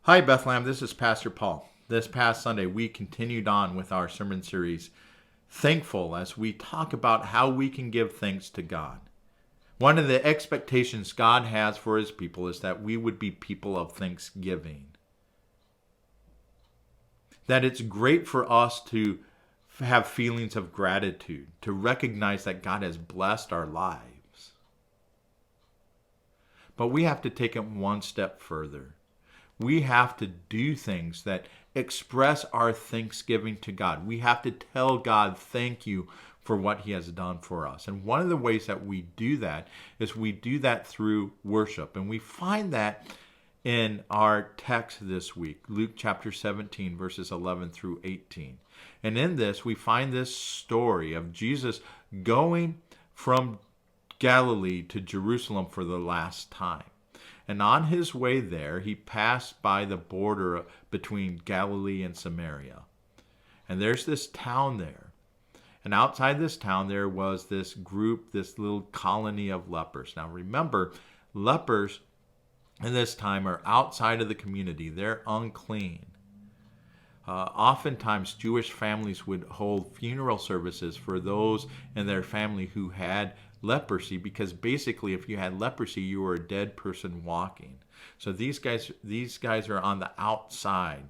Hi, Bethlehem. This is Pastor Paul. This past Sunday, we continued on with our sermon series, Thankful, as we talk about how we can give thanks to God. One of the expectations God has for his people is that we would be people of thanksgiving. That it's great for us to have feelings of gratitude, to recognize that God has blessed our lives. But we have to take it one step further. We have to do things that express our thanksgiving to God. We have to tell God thank you for what he has done for us. And one of the ways that we do that is we do that through worship. And we find that in our text this week, Luke chapter 17, verses 11 through 18. And in this, we find this story of Jesus going from Galilee to Jerusalem for the last time. And on his way there, he passed by the border between Galilee and Samaria. And there's this town there. And outside this town, there was this group, this little colony of lepers. Now remember, lepers in this time are outside of the community. They're unclean. Oftentimes, Jewish families would hold funeral services for those in their family who had leprosy, because basically if you had leprosy, you were a dead person walking. So these guys are on the outside.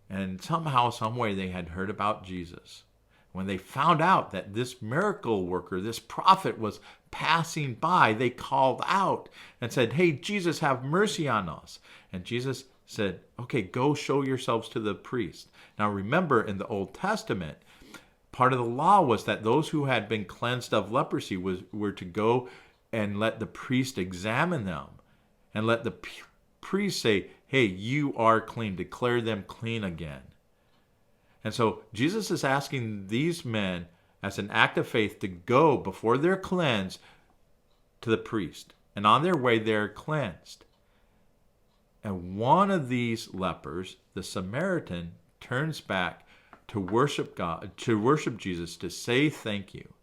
And somehow, some way, they had heard about Jesus. When they found out that this miracle worker, this prophet, was passing by, they called out and said, "Hey, Jesus, have mercy on us." And Jesus said, "Okay, go show yourselves to the priest." Now remember, in the Old Testament, part of the law was that those who had been cleansed of leprosy were to go and let the priest examine them and let the priest say, "Hey, you are clean," declare them clean again. And so Jesus is asking these men, as an act of faith, to go before they're cleansed to the priest. And on their way, they're cleansed. And one of these lepers, the Samaritan, turns back to worship God, to worship Jesus, to say thank you.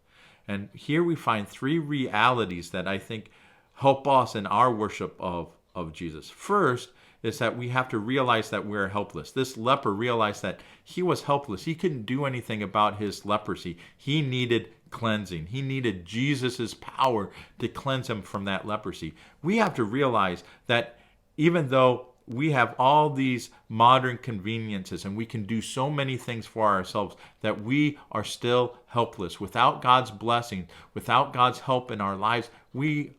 And here we find three realities that I think help us in our worship of Jesus. First is that we have to realize that we're helpless. This leper realized that he was helpless. He couldn't do anything about his leprosy. He needed cleansing. He needed Jesus' power to cleanse him from that leprosy. We have to realize that even though we have all these modern conveniences and we can do so many things for ourselves, that we are still helpless. Without God's blessing, without God's help in our lives, we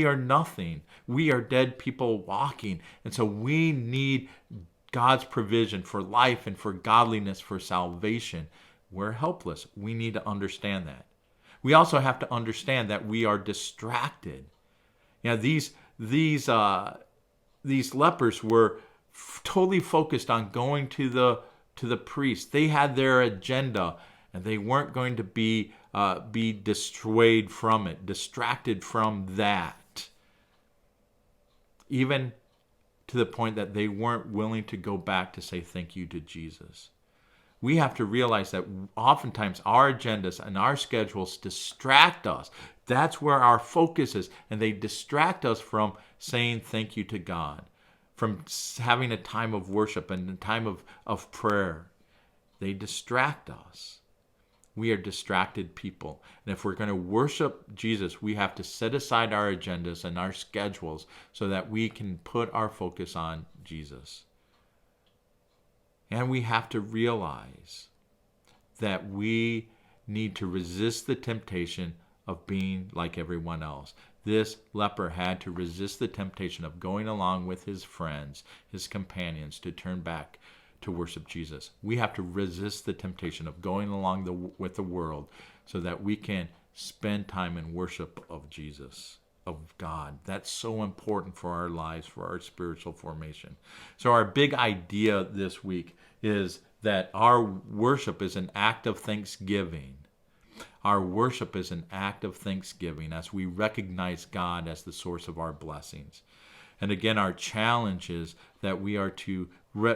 are nothing. We are dead people walking. And so we need God's provision for life and for godliness, for salvation. We're helpless. We need to understand that. We also have to understand that we are distracted. You know, these lepers were totally focused on going to the priest. They had their agenda, and they weren't going to be dissuaded from it, distracted from that. Even to the point that they weren't willing to go back to say thank you to Jesus. We have to realize that oftentimes our agendas and our schedules distract us. That's where our focus is. And they distract us from saying thank you to God, from having a time of worship and a time of prayer. They distract us. We are distracted people. And if we're going to worship Jesus, we have to set aside our agendas and our schedules so that we can put our focus on Jesus. And we have to realize that we need to resist the temptation of being like everyone else. This leper had to resist the temptation of going along with his friends, his companions, to turn back to worship Jesus. We have to resist the temptation of going along with the world so that we can spend time in worship of Jesus, of God. That's so important for our lives, for our spiritual formation. So our big idea this week is that our worship is an act of thanksgiving. Our worship is an act of thanksgiving as we recognize God as the source of our blessings. And again, our challenge is that we are to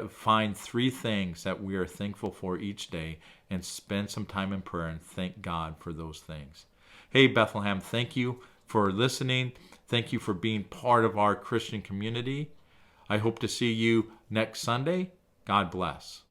find three things that we are thankful for each day and spend some time in prayer and thank God for those things. Hey, Bethlehem, thank you for listening. Thank you for being part of our Christian community. I hope to see you next Sunday. God bless.